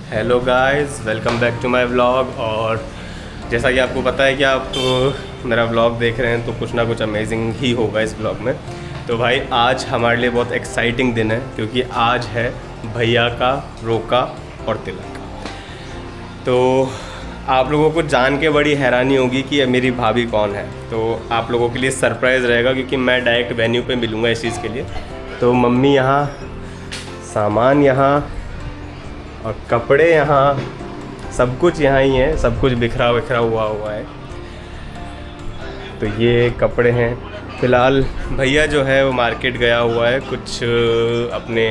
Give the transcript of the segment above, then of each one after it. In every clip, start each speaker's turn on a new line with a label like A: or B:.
A: Hello guys, welcome back to my vlog. और जैसा कि आपको पता है कि आप मेरा व्लॉग देख रहे हैं तो कुछ ना कुछ अमेजिंग ही होगा इस व्लॉग में। तो भाई आज हमारे लिए बहुत एक्साइटिंग दिन है क्योंकि आज है भैया का रोका और तिलक। तो आप लोगों को जान के बड़ी हैरानी होगी कि मेरी भाभी कौन है। तो आप लोगों के लिए सरप्राइज़ रहेगा क्योंकि मैं डायरेक्ट वेन्यू पे मिलूँगा इस चीज़ के लिए। तो मम्मी यहाँ, सामान यहाँ और कपड़े यहाँ, सब कुछ यहाँ ही है, सब कुछ बिखरा हुआ है। तो ये कपड़े हैं। फ़िलहाल भैया जो है वो मार्केट गया हुआ है कुछ अपने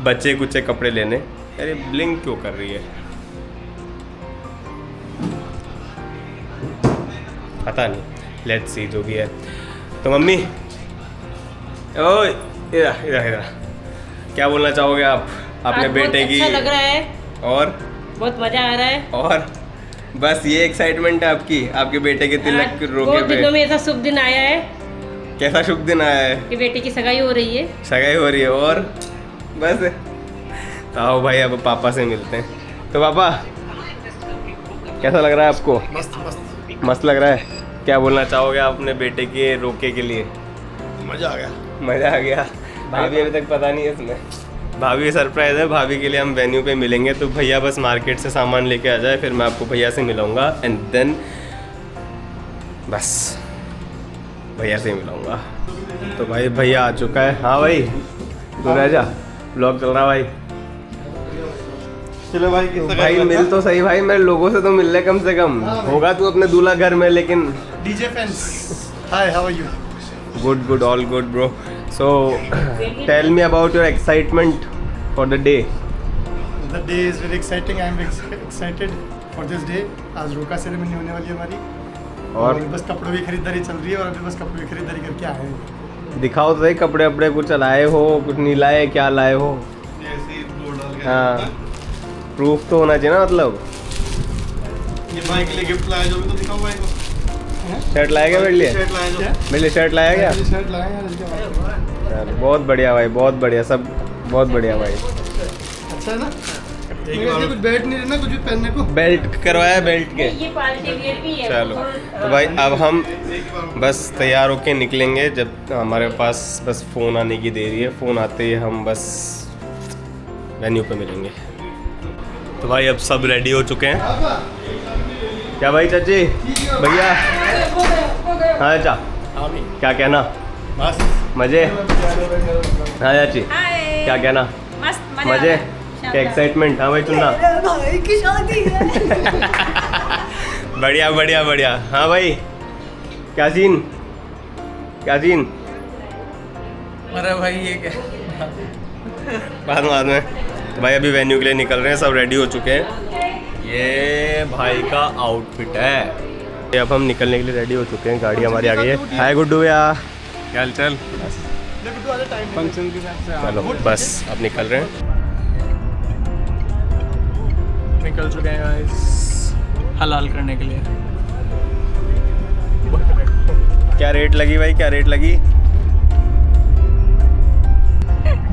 A: बच्चे कुचे कपड़े लेने। अरे ब्लिंक क्यों कर रही है पता नहीं, लेट्स सी जो भी है। तो मम्मी, ओ इधर क्या बोलना चाहोगे आप अपने बेटे की?
B: अच्छा लग रहा है
A: और
B: बहुत मजा आ रहा है।
A: और बस ये एक्साइटमेंट है आपकी, आपके बेटे के तिलक रोके
B: बहुत
A: पे।
B: दिनों में ऐसा शुभ दिन आया है
A: कैसा शुभ दिन आया है
B: कि बेटे की सगाई हो रही है।
A: सगाई हो रही है और बस। तो आओ भाई अब पापा से मिलते हैं। तो पापा कैसा लग रहा है आपको? मस्त लग रहा है। क्या बोलना चाहोगे आप अपने बेटे के रोके के लिए?
C: मजा आ गया।
A: भाभी अभी तक पता नहीं है इसमें, भाभी सरप्राइज़ है। भाभी के लिए हम वेन्यू पे मिलेंगे। तो भैया बस मार्केट से सामान लेके आ जाए, फिर मैं आपको भैया से मिलाऊंगा एंड देन बस भैया से मिलाऊंगा। तो भाई भैया आ चुका है। हाँ भाई तू रह जा, व्लॉग चल रहा भाई।
C: चलो भाई,
A: तो भाई मिल तो सही भाई, मेरे लोगों से तो मिल ले कम से कम। होगा तू अपने दूल्हा घर में लेकिन।
C: DJ fans, hi, how are you?
A: Good, all good bro. So tell me about your excitement for the day.
C: The day is very exciting. I am excited for this day. आज रोका सेरेमनी होने वाली है हमारी और बस कपड़ों की खरीदारी चल रही है और अभी बस कपड़ों की खरीदारी करके आए हैं।
A: दिखाओ तो सही कपड़े अपने, कुछ लाए हो कुछ नहीं लाए, क्या लाए हो? हाँ प्रूफ तो होना चाहिए ना। मतलब
C: ये भाई के लिए गिफ्ट लाया जो भी, तो दिखाओ भाई को।
A: शर्ट लाया क्या मेरे लिए?
C: शर्ट लाया जो
A: मेरे लिए शर्ट लाया क्या?
C: शर्ट लाया यार, इसके बाद
A: चलो बहुत बढ़िया भाई, बहुत बढ़िया, सब बहुत बढ़िया भाई।
C: अच्छा है ना? कुछ बेल्ट नहीं रहना कुछ भी पहनने को।
A: बेल्ट करवाया, बेल्ट के।
B: ये पार्टी वियर भी है।
A: चलो तो भाई अब हम बस तैयार होके निकलेंगे। जब हमारे पास बस फ़ोन आने की देरी है, फ़ोन आते ही हम बस वेन्यू पे मिलेंगे। तो भाई अब सब रेडी हो चुके हैं। क्या भाई चाची भैया? हाँ चाचा क्या कहना?
C: बस
A: मज़े? हाँ चाची क्या कहना?
B: मस्त
A: मज़े? क्या एक्साइटमेंट? हाँ भाई चुनना
B: भाई की शादी है।
A: बढ़िया। हाँ भाई क्या सीन?
D: अरे भाई ये क्या?
A: बाद में। तो भाई अभी वेन्यू के लिए निकल रहे हैं, सब रेडी हो चुके हैं। ये भाई का आउटफिट है। ये अब हम निकलने के लिए रेडी हो चुके हैं, गाड़ी हमारी आ गई है। हाय गुड्डू भैया, क्या हाल चाल?
D: फंक्शन के हिसाब से
A: चलो बस अब निकल रहे हैं।
D: निकल चुके हैं गाइस हलाल करने के लिए।
A: क्या रेट लगी भाई, क्या रेट लगी?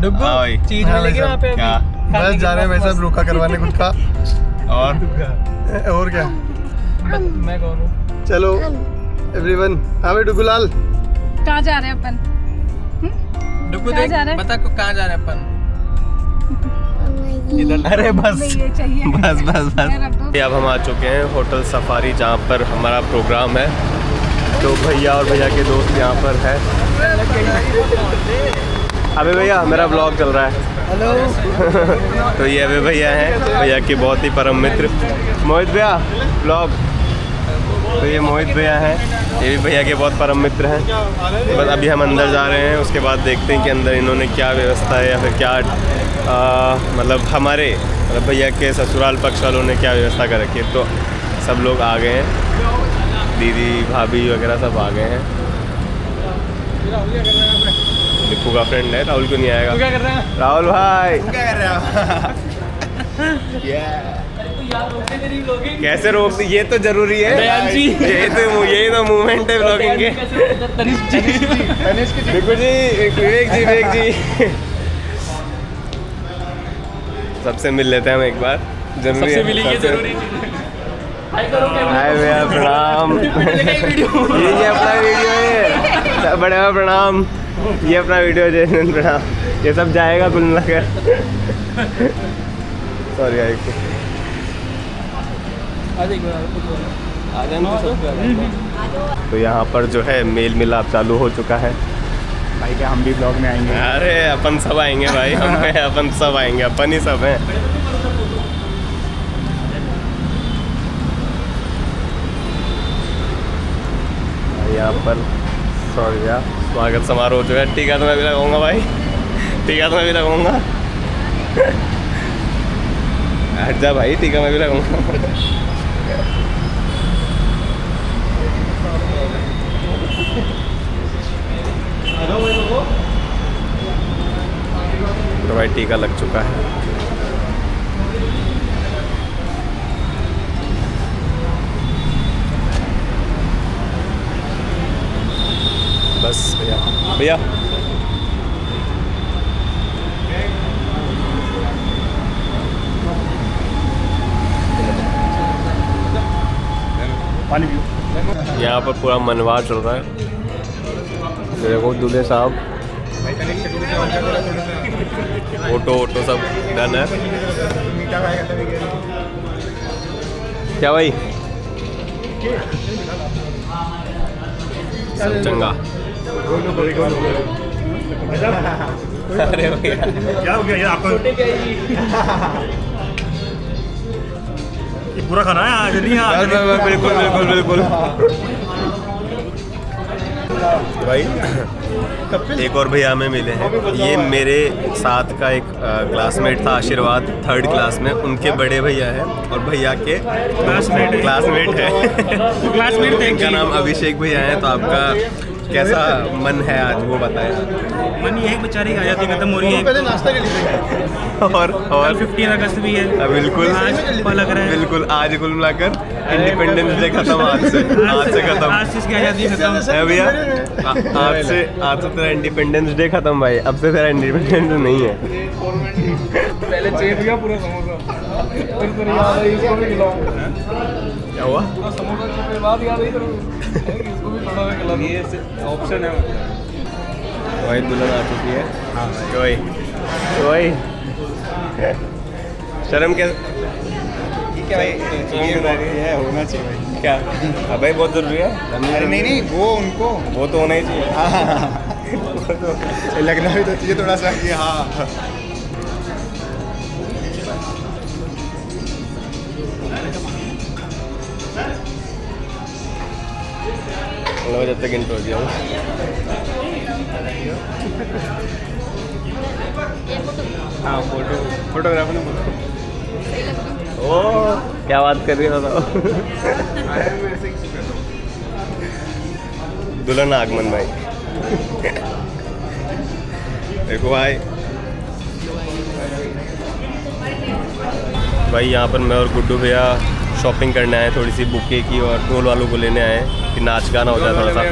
D: डुग्गू
A: हाँ भाई।
D: चीज मिलेगी वहाँ पे
A: क्या?
D: अभी।
C: बस जा रहे हैं भाई साहब रोका करवाने खुद का। और क्या?
D: मैं कौन हूँ?
C: चलो एवरीवन। हाँ भाई डुगुलाल,
E: कहाँ जा रहे हैं अपन?
D: डुग्गू
E: कहाँ
D: देख,
E: जा रहे हैं?
D: बता को कहाँ जा रहे हैं अपन?
A: अरे बस
E: ये चाहिए।
A: बस। अब हम आ चुके हैं होटल सफारी जहाँ पर हमारा प्रोग्राम है। तो भैया और भैया के दोस्त यहाँ पर है। अबे भैया मेरा ब्लॉग चल रहा है।
C: हेलो।
A: तो ये अबे भैया हैं, भैया के बहुत ही परम मित्र। मोहित भैया ब्लॉग। तो ये मोहित भैया हैं, ये भी भैया के बहुत परम मित्र हैं। तो बस अभी हम अंदर जा रहे हैं, उसके बाद देखते हैं कि अंदर इन्होंने क्या व्यवस्था है या फिर क्या मतलब हमारे भैया के ससुराल पक्ष वालों ने क्या व्यवस्था कर रखी है। तो सब लोग आ गए हैं, दीदी भाभी वगैरह सब आ गए हैं। दीपू का फ्रेंड है, राहुल क्यों नहीं आएगा?
D: क्या कर रहे हैं?
A: राहुल भाई
C: क्या कर रहे हो?
A: कैसे रोक दी? ये तो जरूरी है, यही तो मूवमेंट है ब्लॉगिंग के। देखो जी, विवेक जी सबसे मिल लेते हैं हम एक बार, जरूरी
D: सबसे
A: है,
D: मिलेंगे
A: सबसे-
D: जरूरी चीज़ है। हाय करो
A: हाय भैया प्रणाम। ये अपना वीडियो है, बड़े भैया प्रणाम। ये अपना वीडियो जय प्रणाम। ये सब जाएगा कुल मिलाकर। सॉरी यार, तो यहाँ पर जो है मेल मिलाप चालू हो चुका है।
F: भाई क्या हम भी ब्लॉग में आएंगे?
A: अरे अपन सब आएंगे भाई, हम हैं, अपन सब आएंगे, अपन ही सब हैं। यहाँ पर सॉरी यार, स्वागत समारोह हो चुका है। टीका तो मैं भी लगाऊंगा भाई, टीका तो मैं भी लगाऊंगा। हट जा भाई, टीका मैं भी लगाऊंगा। तो भाई टीका लग चुका है। बस भैया भैया
F: पानी पियो।
A: यहाँ पर पूरा मनवार चल रहा है। देखो दूल्हे साहब, फोटो सब डन है। क्या भाई सब चंगा। अरे भैया
F: क्या हो गया ये आपको? ये पूरा खाना है आज नहीं?
A: बिल्कुल बिल्कुल बिल्कुल भाई। एक और भैया हमें मिले हैं, ये मेरे साथ का एक क्लासमेट था आशीर्वाद, 3rd क्लास में। उनके बड़े भैया हैं और भैया के क्लासमेट है।
D: क्लासमेट थे।
A: इनका नाम अभिषेक भैया है। तो आपका कैसा मन है आज, वो बताएं।
D: मन ये है बेचारी की आज़ादी खत्म हो रही है।
C: पहले नाश्ता के लिए
A: और
D: 15 अगस्त भी है।
A: बिल्कुल
D: आज लग रहा है।
A: बिल्कुल आज कुल मिलाकर इंडिपेंडेंस डे खत्म, आज से खत्म
D: आज से इसकी आज़ादी खत्म
A: है भैया। आज से तेरा इंडिपेंडेंस डे खत्म भाई, अब से तेरा इंडिपेंडेंस नहीं है।
D: पहले चेप गया पूरा समोसा, फिर याद आई इसको भी खिलाऊं।
A: क्या हुआ?
D: समोसा के बाद याद आई इसको भी थोड़ा सा खिला। ये ऑप्शन है
A: भाई दुल्हन आ चुकी है। हाँ भाई शर्म क्या
F: क्या है? होना चाहिए भाई।
A: क्या? हाँ भाई बहुत जरूरी है।
F: अरे नहीं वो उनको
A: वो तो होना ही चाहिए।
F: लगना भी तो चाहिए थोड़ा सा कि हाँ।
A: लो जब तक इंट्रो दिया हूँ।
F: हाँ फोटोग्राफर ने बोला।
A: ओ क्या बात कर रही है बताओ। दुल्हन आगमन भाई। देखो भाई यहाँ पर मैं और गुड्डू भैया शॉपिंग करने आए, थोड़ी सी बुके की और ढोल वालों को लेने आए कि नाच गाना हो जाए थोड़ा सा।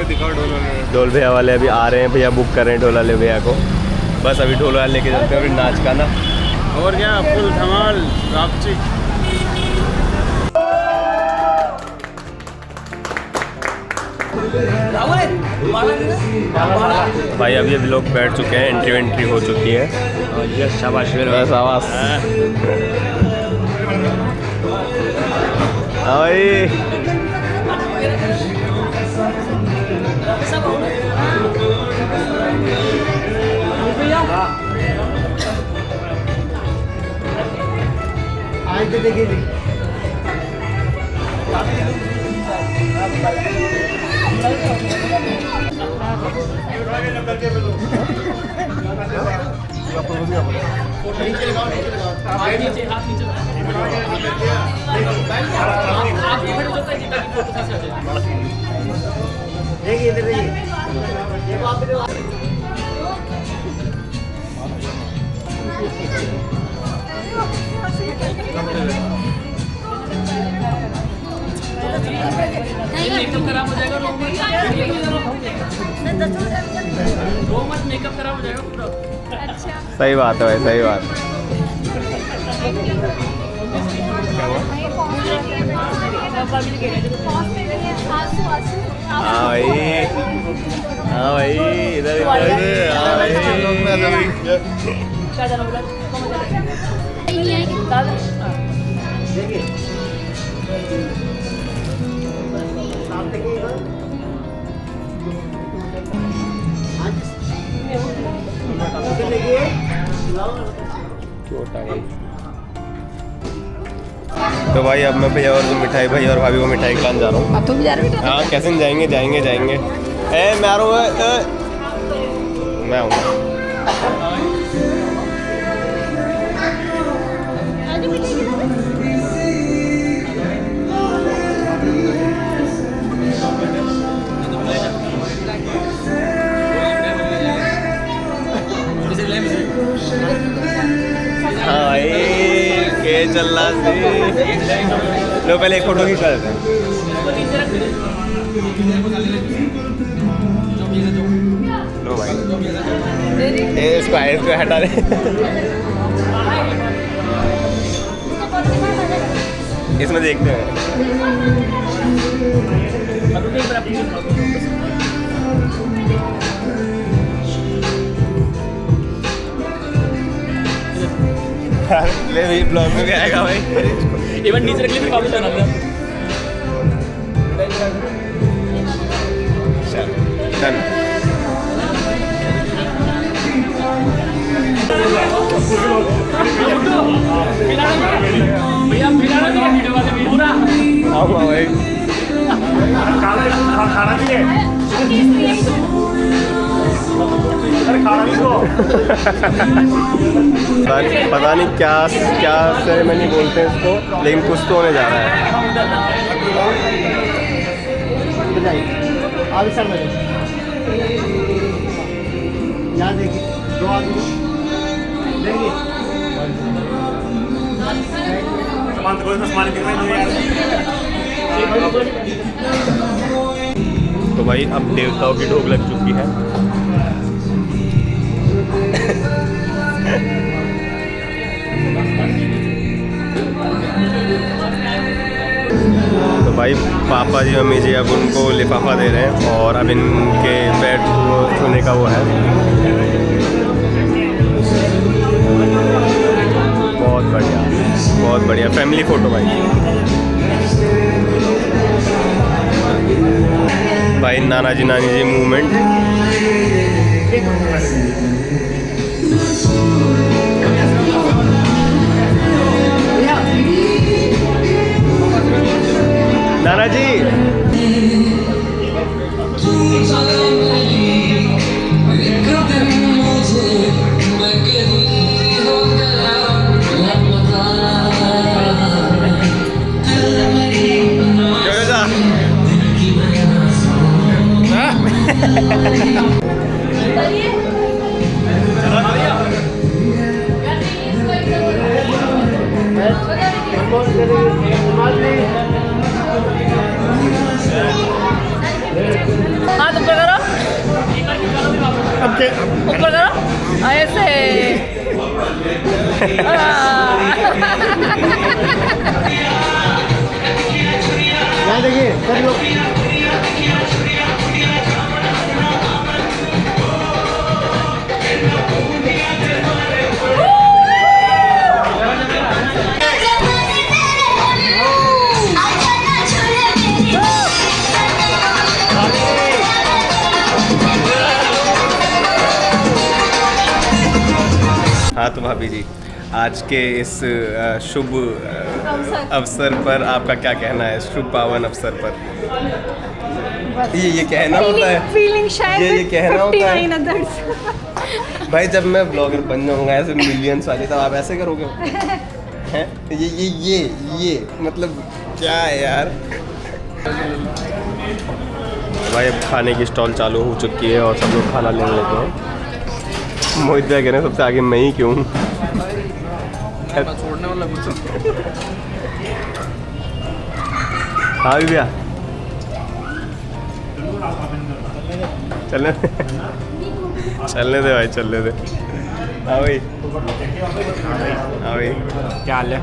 A: ढोल भैया वाले अभी आ रहे हैं, भैया बुक कर रहे हैं ढोल वाले भैया को। बस अभी ढोल वाले लेके जाते हैं, अभी नाच गाना
F: और क्या फुल धमाल रापची।
A: भाई अभी लोग बैठ चुके हैं, एंट्री हो चुकी है।
F: यस शाबाश
A: शाबाश। भाई
C: आज तो देखेगी। देखिए इधर
B: मेकअप खराब हो जाएगा, रो मत, मेकअप खराब हो जाएगा पूरा।
E: अच्छा
A: सही बात है भाई, सही बात। क्या हुआ? हाँ भाई, हाँ भाई, इधर हाँ भाई। तो भाई अब मैं भैया और मिठाई भाई और भाभी को मिठाई खिलाने जा रहा हूँ।
E: तू भी जा रही
A: हाँ कैसे नहीं जाएंगे, जाएंगे जाएंगे। मैं आ रहा हूँ, मैं आऊँगा। हाँ ये चल रहा है। लो पहले एक फोटो खींचा देते हैं। लो भाई इसको हटा दे। इसमें देखते हैं। ले भाई ब्लॉग में भी आएगा भाई।
B: इवन नीचे रख ले, फिर वापस बना लिया।
A: डन।
B: भैया वीडियो वाले पूरा
A: आऊँगा भाई।
C: खाना भी है।
A: पता नहीं क्या क्या सेरेमनी बोलते हैं इसको, लेकिन कुछ तो होने जा रहा है।
C: यहाँ देखिए 2 आदमी देखिए
A: तो भाई अब देवताओं की ढोक लग चुकी है। तो भाई पापा जी मम्मी जी अब उनको लिफाफा दे रहे हैं और अब इनके बेड छूने का वो है। बहुत बढ़िया, बहुत बढ़िया फैमिली फ़ोटो भाई। भाई नाना जी नानी जी मूवमेंट। नाना जी
E: हाथ ऊपर करो, ऊपर करो ऐसे।
C: यहाँ देखिए कर लो।
A: हाँ तो भाभी जी आज के इस शुभ अवसर पर आपका क्या कहना है? शुभ पावन अवसर पर ये कहना होता है,
E: फीलिंग शायद
A: ये कहना होता है
E: 59 others।
A: भाई जब मैं ब्लॉगर बन जाऊंगा ऐसे मिलियंस वाले, तब आप ऐसे करोगे हैं? ये मतलब क्या है यार। भाई अब खाने की स्टॉल चालू हो चुकी है और सब लोग खाना लेने लगे हैं। मोहित भैया कह रहे हैं सबसे आगे मैं ही क्यों?
D: छोड़ने वाला कुछ
A: हाँ भैया चलने दे भाई, चलने दे। हाँ भाई, हाँ भाई, क्या हाल है?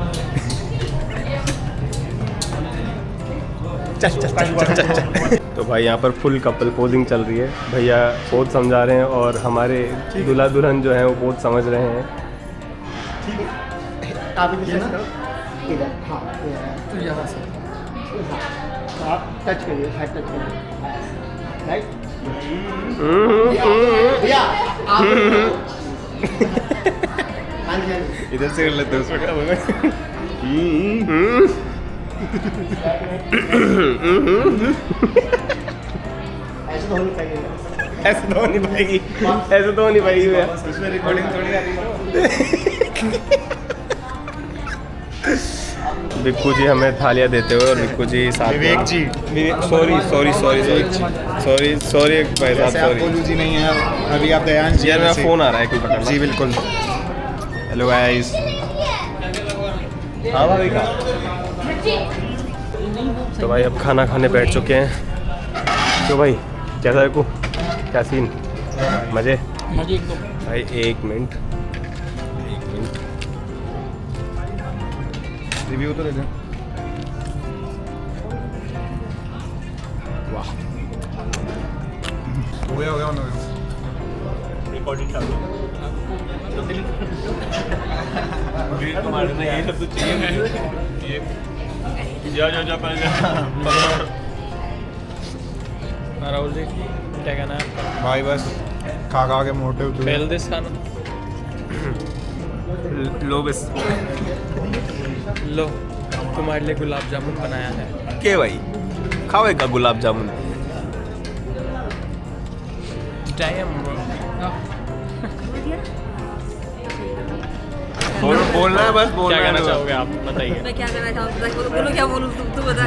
A: चल चल चल चल चल चल। तो भाई यहाँ पर फुल कपल पोजिंग चल रही है। भैया पोज समझा रहे हैं और हमारे दूल्हा दुल्हन जो है वो पोज समझ रहे हैं।
C: आप इधर हाँ तो यहाँ से आप टच करिए, साइड टच करिए, राइट भैया आप हाँ जी
F: इधर से कर लेते हैं उसमें क्या बोले
C: ऐसे तो होनी चाहिए।
A: ऐसे तो नहीं पाएगी, ऐसे तो नहीं पाएगी भैया।
F: उसमें रिकॉर्डिंग थोड़ी आ रही है।
A: विक्कू जी हमें थालियाँ देते हुए और विक्कू जी साथ
F: विवेक जी।
A: सॉरी भाई साहब,
F: जैसे आप गोलू जी नहीं है अभी आप दयान जी।
A: यार मेरा फ़ोन आ रहा है, कोई पकड़ना।
F: जी बिल्कुल। Hello guys.
A: हाँ भाई का। तो भाई अब खाना खाने बैठ चुके हैं। तो भाई कैसा है को, क्या सीन, मज़े?
B: मजे एकदम।
A: भाई एक मिनट,
F: रिव्यू तो दे दें।
A: वाह,
F: हो गया
A: रिकॉर्डिंग चालू। यही सब तो चाहिए
B: राहुल जी क्या कहना है आपका?
F: भाई बस खा खा के मोटे उतरे।
B: पहल दिस खाना
A: लो बस
B: लो, तुम्हारे लिए गुलाब जामुन बनाया है।
A: के भाई खावेगा गुलाब जामुन?
B: टाइम
A: बोलना है, बस बोलना
B: क्या
A: है।
B: कहना चाहोगे आप, बताइए।
E: मैं क्या कहना चाहूँ, बोलो क्या बोलूँ, तू बता।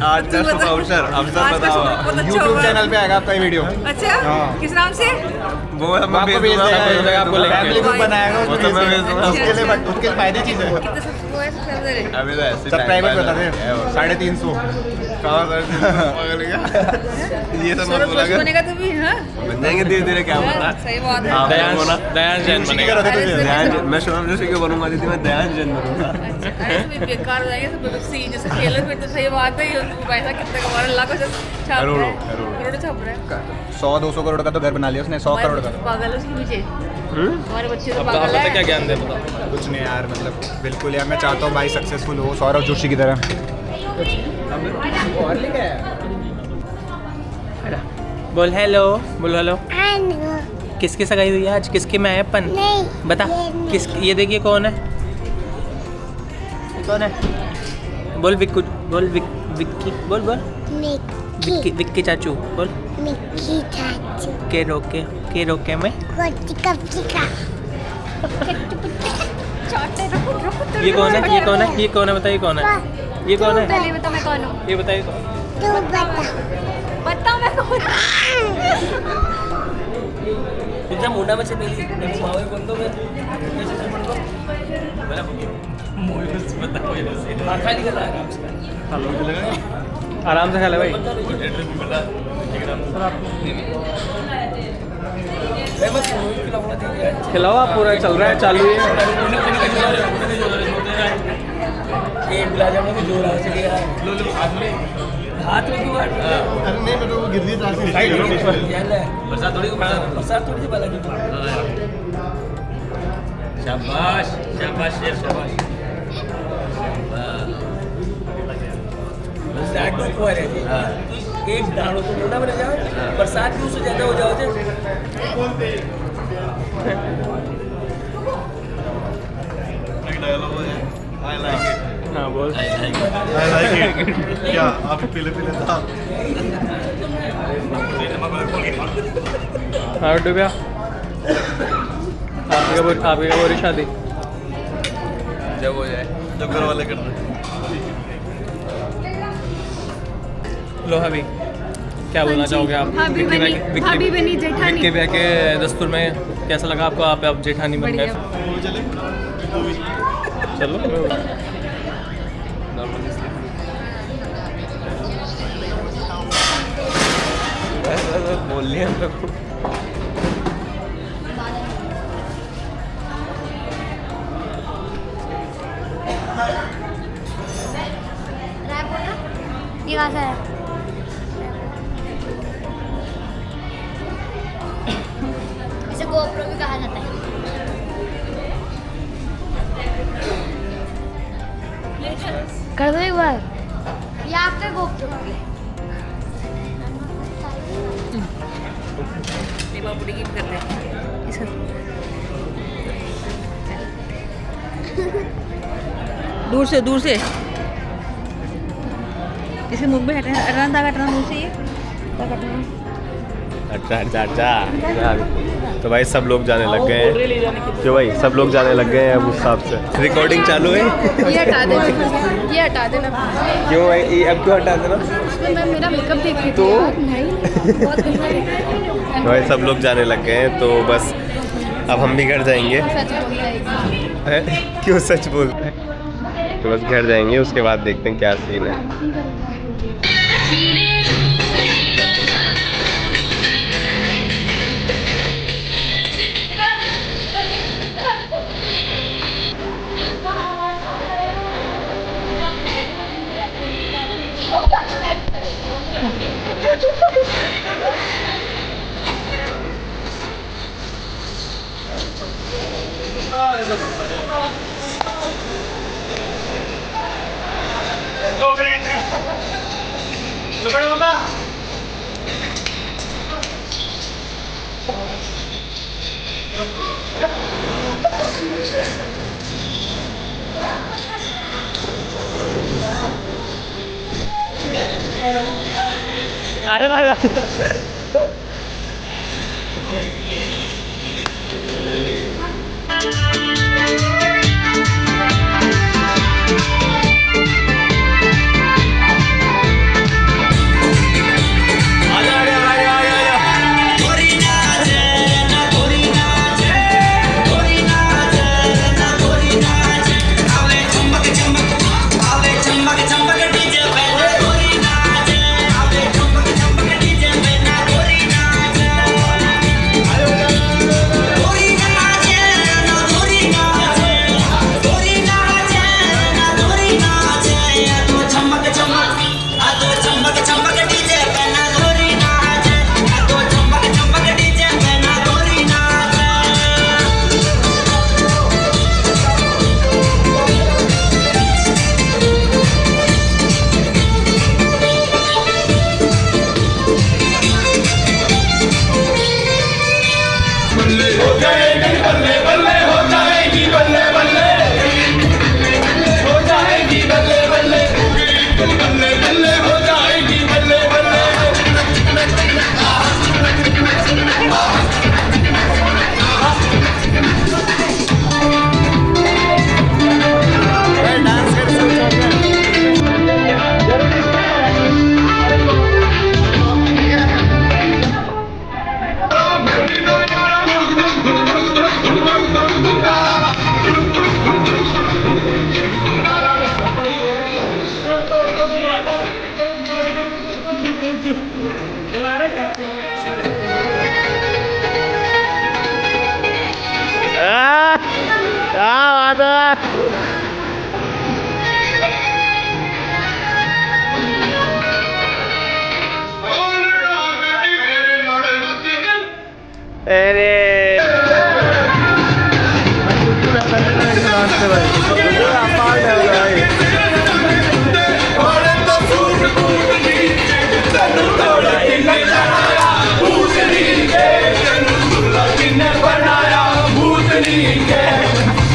A: आज
E: तू बता।
A: अवसर
E: आज का
A: बताओ।
E: सुपर बहुत अच्छा
F: यूट्यूब
E: हुआ।
F: चैनल पे आएगा आपका ये वीडियो।
E: अच्छा
F: हाँ।
E: किस नाम से?
A: वो हम
F: आपको भेज देगा,
B: आपको लेंगे।
F: फैमिली ग्रुप बनाएगा
A: वो तो मैं भेज दूंगा।
F: उसके लिए उसके फायदे चीज़ है।
E: कितने सब्सक्राइबर है?
A: अभी तो ऐसे
F: सब्सक्राइबर बता दें 350।
A: कहाँ सर ये सब मत बोला कर।
E: बनेगा तू भी, हाँ?
A: बनेंगे धीरे धीरे, क्या पता।
E: सही बात है।
A: हाँ,
B: दयान
A: बोला।
B: दयान जैन बनेगा।
E: अरे इसमें
A: ध्यान, मैं शर्म जोशी क्यों बनूंगा दीदी, मैं ध्यान जैन बनूंगा।
E: अच्छा, अरे इसमें बेकार हो जाएंगे सब सी जैसे खेलो फिर तो सही बात है। ये पैसा कितने कमा रहे हैं, लाखों से छाप रहे हैं, करोड़ों छाप रहे हैं।
F: 100-200 करोड़ का तो घर बना लिया उसने, 100 करोड़ का।
E: पागल है उसके पीछे, तुम्हारे बच्चे तो
B: अब आप
E: पागल
B: पता क्या
E: है।
B: ज्ञान दे, बताओ।
F: कुछ नहीं यार, मतलब बिल्कुल यार, मैं चाहता हूँ भाई सक्सेसफुल हो सौरभ जोशी की तरह।
B: बोल हेलो, बोल हेलो। किसकी सगाई हुई है आज, किसके में आए अपन? बता किस, ये देखिए कौन है, कौन है? बोल विक्कू, बोल विक्की, बोल बोल विक्की, विक्की चाचू बोल। के रोके में ये कौन है, ये कौन है, ये कौन है, बताइए कौन है, ये कौन है?
E: पहले बता मैं कौन हूँ,
B: ये बताइए कौन?
E: बता मैं कौन हूँ।
B: तुझ्या मोठा बच्चे पहिली मावळ कोणतो बे मला मोयस बताओ ये खाली का आराम से खा ले भाई। खिलाओ आप, पूरा चल रहा है, चालू है। हाथ में क्यों
C: अरे नहीं, मैं तो वो गिर रही था
B: बरसात थोड़ी सी बालाजी। शाबाश शाबाश शेर शाबाश। एक दाड़ो तो मोटा बन जाओ, बरसात भी उससे ज्यादा हो जाओ। हाँ बोल।
C: क्या आप पीले पीले था।
B: हाँ डूबा आपकी कब हो रही शादी?
A: जब हो जाए, जब घर वाले कर रहे।
B: लो भाभी, क्या बोलना चाहोगे आप?
E: भाभी बनी, भाभी बनी जेठानी।
B: विक्की भैया के दस्तूर में कैसा लगा आपको? आप जेठानी बन गए। चलो
A: बोल लिया हम लोग।
G: ये कहाँ से है? इसे GoPro भी कहा जाता है। कर दो एक बार। ये आपका GoPro है।
E: ये बाबूडी की करते हैं इसका दूर से इसे मुंह में हटाना था, कटना मुंह से, ये
A: अच्छा। तो भाई सब लोग जाने लग गए हैं। क्यों भाई सब लोग जाने लग गए हैं अब उस हिसाब से। रिकॉर्डिंग चालू है।
E: ये हटा देना, ये हटा देना।
A: क्यों भाई ये अब क्यों हटा देना?
E: उसमें मैं मेरा मेकअप देख रही थी।
A: तो
E: नहीं बहुत गंदा दिख रहा है।
A: भाई सब लोग जाने लग गए हैं तो बस अब हम भी घर जाएंगे।
E: सच बोल रहा है।
A: क्यों सच बोल रहे हैं? तो बस घर जाएंगे, उसके बाद देखते हैं क्या सीन है।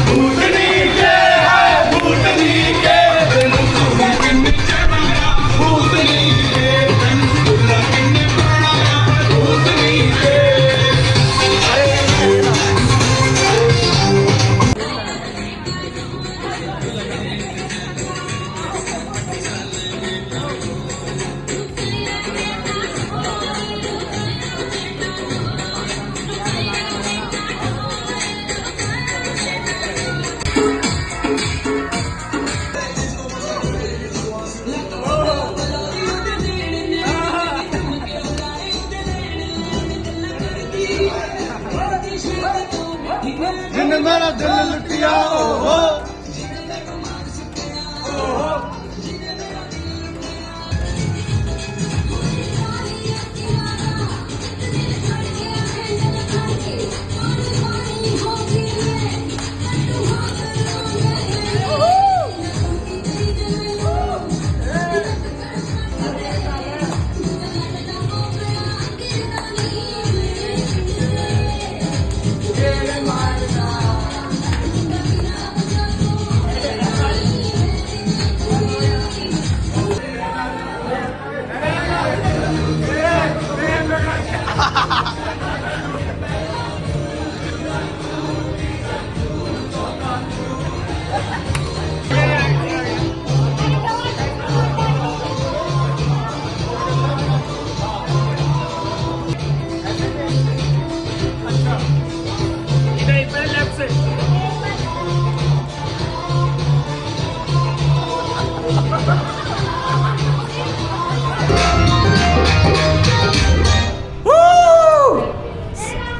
H: भूतनी के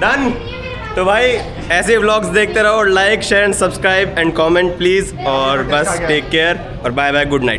A: डन। तो भाई ऐसे व्लॉग्स देखते रहो, like share and subscribe and comment please, और बस टेक केयर और बाय बाय, गुड नाइट।